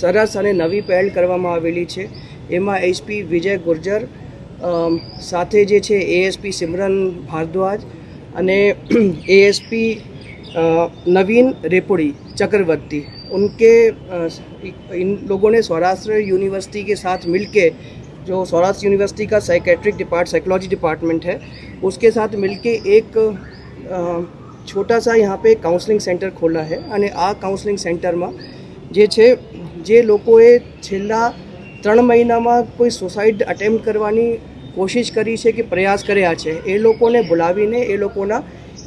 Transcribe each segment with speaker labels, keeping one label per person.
Speaker 1: સરસ અને નવી પહેલ કરવામાં આવેલી છે. એમાં એસપી વિજય ગુર્જર સાથે જે છે એએસપી સિમરન ભારદ્વાજ અને एएसपी नवीन रेपुड़ी चक्रवर्ती इन लोगों ने सौराष्ट्र यूनिवर्सिटी के साथ मिलके, जो सौराष्ट्र यूनिवर्सिटी का साइकोलॉजी डिपार्टमेंट है, उसके साथ मिलके एक छोटा सा यहाँ पे काउंसलिंग सेंटर खोला है. અને આ કાઉન્સલિંગ સેન્ટરમાં જે લોકોએ છેલ્લા 3 મહિનામાં કોઈ સુસાઇડ અટેમ્પ્ટ કરવાની કોશિશ કરી છે કે પ્રયાસ કર્યા છે, એ લોકોને બોલાવીને એ લોકોના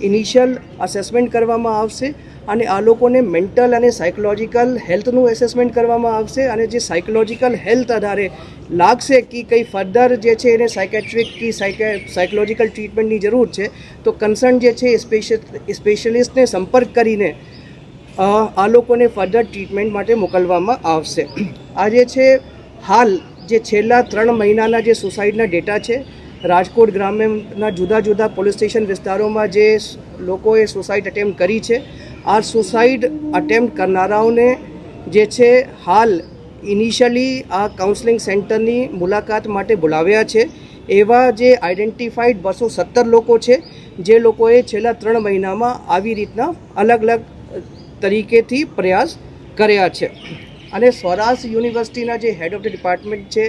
Speaker 1: ઇનિશિયલ અસેસમેન્ટ કરવામાં આવશે અને આ લોકોને મેન્ટલ અને સાયકોલોજીકલ હેલ્થનું એસેસમેન્ટ કરવામાં આવશે. અને જે સાયકોલોજીકલ હેલ્થ આધારે લાગશે કે કંઈ ફર્ધર જે છે એને સાયકેટ્રિક કે સાયકોલોજીકલ ટ્રીટમેન્ટની જરૂર છે, તો કન્સર્ન જે છે સ્પેશિયલિસ્ટને સંપર્ક કરીને આ લોકોને ફર્ધર ટ્રીટમેન્ટ માટે મોકલવામાં આવશે. આ જે છે હાલ જે છેલ્લા 3 મહિનાના જે સુસાઇડના ડેટા છે, રાજકોટ ગ્રામ્યના જુદા જુદા પોલીસ સ્ટેશન વિસ્તારોમાં જે લોકોએ સુસાઇડ અટેમ્પ્ટ કરી છે, આ સુસાઇડ અટેમ્પ્ટ કરનારાઓને જે છે હાલ ઇનિશિયલી આ કાઉન્સલિંગ સેન્ટરની મુલાકાત માટે બોલાવ્યા છે. એવા જે આઈડેન્ટિફાઈડ 217 લોકો છે, જે લોકોએ છેલ્લા 3 મહિનામાં આવી રીતના અલગ અલગ તરીકેથી પ્રયાસ કર્યા છે. અને સૌરાષ્ટ્ર યુનિવર્સિટીના જે હેડ ઓફ ધ ડિપાર્ટમેન્ટ છે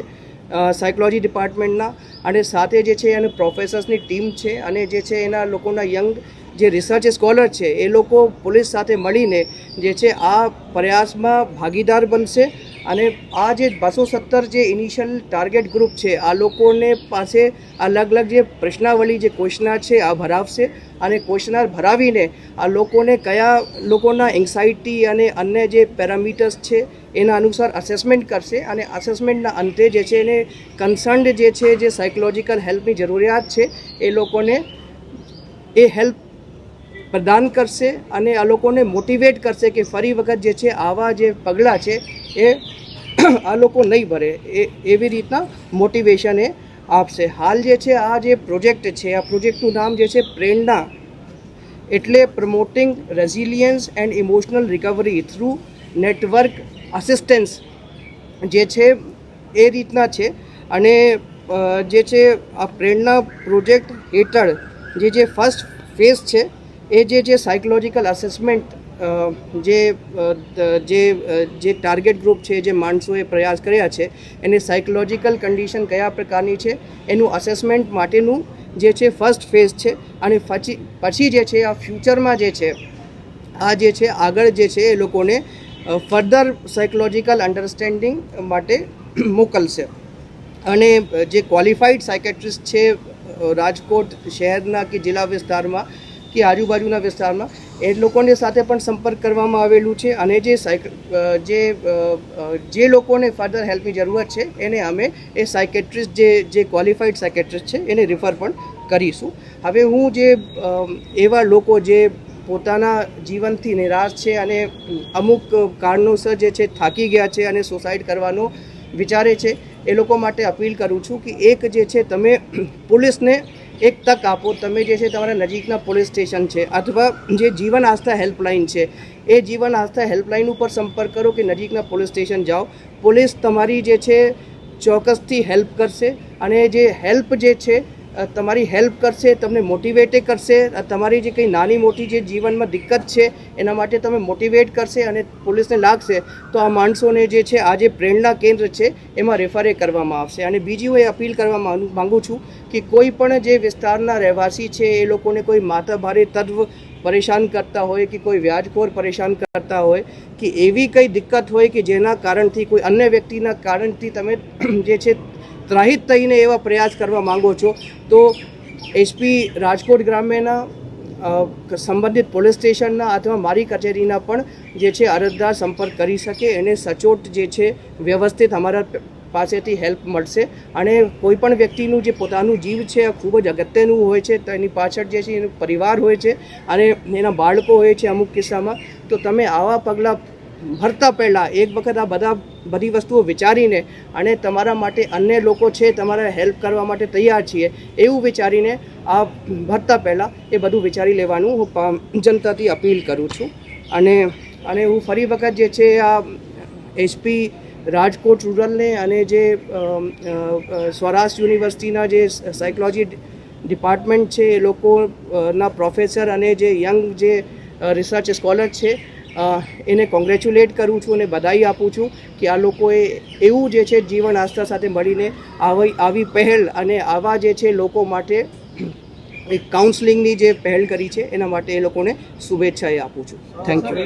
Speaker 1: સાયકોલોજી ડિપાર્ટમેન્ટના, અને સાથે જે છે એના પ્રોફેસર્સની ટીમ છે, અને જે છે એના લોકોના યંગ જે રિસર્ચ સ્કોલર છે, એ લોકો પોલીસ સાથે મળીને જે છે આ પ્રયાસમાં ભાગીદાર બનશે. અને આ જે 217 જે ઇનિશિયલ ટાર્ગેટ ગ્રુપ છે, આ લોકોને પાસે અલગ અલગ જે પ્રશ્નાવલી જે ક્વેશ્ચનાર છે આ ભરાવશે, અને ક્વેશ્ચનાર ભરાવીને આ લોકોને કયા લોકોના એન્ઝાઇટી અને અન્ય જે પેરામીટર્સ છે એના અનુસાર અસેસમેન્ટ કરશે. અને અસેસમેન્ટના અંતે જે છે એને કન્સર્ન્ડ જે છે જે સાયકોલોજીકલ હેલ્પની જરૂરિયાત છે એ લોકોને એ હેલ્પ પ્રદાન કરશે અને આ લોકોને મોટિવેટ કરશે કે ફરી વખત જે છે આવા જે પગલાં છે એ આ લોકો નહીં ભરે, એવી રીતના મોટિવેશન એ આપશે. હાલ જે છે આ જે પ્રોજેક્ટ છે, આ પ્રોજેક્ટનું નામ જે છે પ્રેરણા, એટલે promoting resilience and emotional recovery through network assistance જે છે એ રીતના છે. અને જે છે આ પ્રેરણા પ્રોજેક્ટ હેઠળ જે ફર્સ્ટ ફેઝ છે એ જે સાયકોલોજીકલ અસેસમેન્ટ જે ટાર્ગેટ ગ્રુપ છે, જે માણસોએ પ્રયાસ કર્યા છે, એને સાયકોલોજીકલ કન્ડિશન કયા પ્રકારની છે એનું અસેસમેન્ટ માટેનું જે છે ફર્સ્ટ ફેઝ છે. અને પછી જે છે આ ફ્યુચરમાં જે છે આ જે છે આગળ જે છે એ લોકોને ફર્ધર સાયકોલોજીકલ અન્ડરસ્ટેન્ડિંગ માટે મોકલશે. અને જે ક્વોલિફાઈડ સાયકેટ્રિસ્ટ છે રાજકોટ શહેરના કે જિલ્લા વિસ્તારમાં કે આજુબાજુના વિસ્તારમાં, એ લોકોને સાથે પણ સંપર્ક કરવામાં આવેલું છે. અને જે લોકોને ફર્ધર હેલ્પની જરૂરત છે એને અમે એ સાયકેટ્રિસ્ટ જે ક્વોલિફાઈડ સાયકેટ્રિસ્ટ છે એને રિફર પણ કરીશું. હવે હું જે એવા લોકો જે પોતાના જીવનથી નિરાશ છે અને અમુક કારણોસર જે છે થાકી ગયા છે અને સુસાઇડ કરવાનો વિચારે છે, એ લોકો માટે અપીલ કરું છું કે એક જે છે તમે પોલીસને એક તક આપો. તમે જે છે તમારા નજીકના પોલીસ સ્ટેશન છે અથવા જે જીવન આસ્થા હેલ્પલાઇન છે, એ જીવન આસ્થા હેલ્પલાઇન ઉપર સંપર્ક કરો કે નજીકના પોલીસ સ્ટેશન જાઓ. પોલીસ તમારી જે છે ચોક્કસથી હેલ્પ કરશે. અને જે હેલ્પ જે છે તમારી હેલ્પ કરશે, તમને મોટિવેટ કરશે. તમારી જે કંઈ નાની મોટી જે જીવનમાં દિક્કત છે એના માટે તમે મોટિવેટ કરશે અને પોલીસને લાગશે તો આ માણસોને જે છે આ જે પ્રેરણા કેન્દ્ર છે એમાં રેફરે કરવામાં આવશે. અને બીજી હું એ અપીલ કરવા માગું છું કે કોઈ પણ જે વિસ્તારના રહેવાસી છે એ લોકોને કોઈ માથાભારે તત્વ પરેશાન કરતા હોય કે કોઈ વ્યાજખોર પરેશાન કરતા હોય કે એવી કંઈ દિક્કત હોય કે જેના કારણથી કોઈ અન્ય વ્યક્તિના કારણથી તમે જે છે ત્રાહિત થઈને એવા પ્રયાસ કરવા માંગો છો, તો એસપી રાજકોટ ગ્રામ્યના સંબંધિત પોલીસ સ્ટેશનના અથવા મારી કચેરીના પણ જે છે અરજદાર સંપર્ક કરી શકે. એને સચોટ જે છે વ્યવસ્થિત અમારા પાસેથી હેલ્પ મળશે. અને કોઈ પણ વ્યક્તિનું જે પોતાનું જીવ છે આ ખૂબ જ અગત્યનું હોય છે, તો એની પાછળ જે છે એનો પરિવાર હોય છે અને એના બાળકો હોય છે અમુક કિસ્સામાં. તો તમે આવા પગલાં ભરતા પહેલાં એક વખત આ બધી વસ્તુઓ વિચારીને અને તમારા માટે અન્ય લોકો છે તમારા હેલ્પ કરવા માટે તૈયાર છીએ એવું વિચારીને આ ભરતા પહેલાં એ બધું વિચારી લેવાનું હું જનતાથી અપીલ કરું છું. અને હું ફરી વખત જે છે આ એસપી રાજકોટ રૂરલને અને જે સ્વરાષ્ટ્ર યુનિવર્સિટીના જે સાયકોલોજી ડિપાર્ટમેન્ટ છે એ લોકોના પ્રોફેસર અને જે યંગ જે રિસર્ચ સ્કોલર છે એને કોંગ્રેચ્યુલેટ કરું છું અને બધાઈ આપું છું કે આ લોકોએ એવું જે છે જીવન આસ્થા સાથે મળીને આવી પહેલ અને આવા જે છે લોકો માટે એક કાઉન્સલિંગની જે પહેલ કરી છે એના માટે એ લોકોને શુભેચ્છાએ આપું છું. Thank you.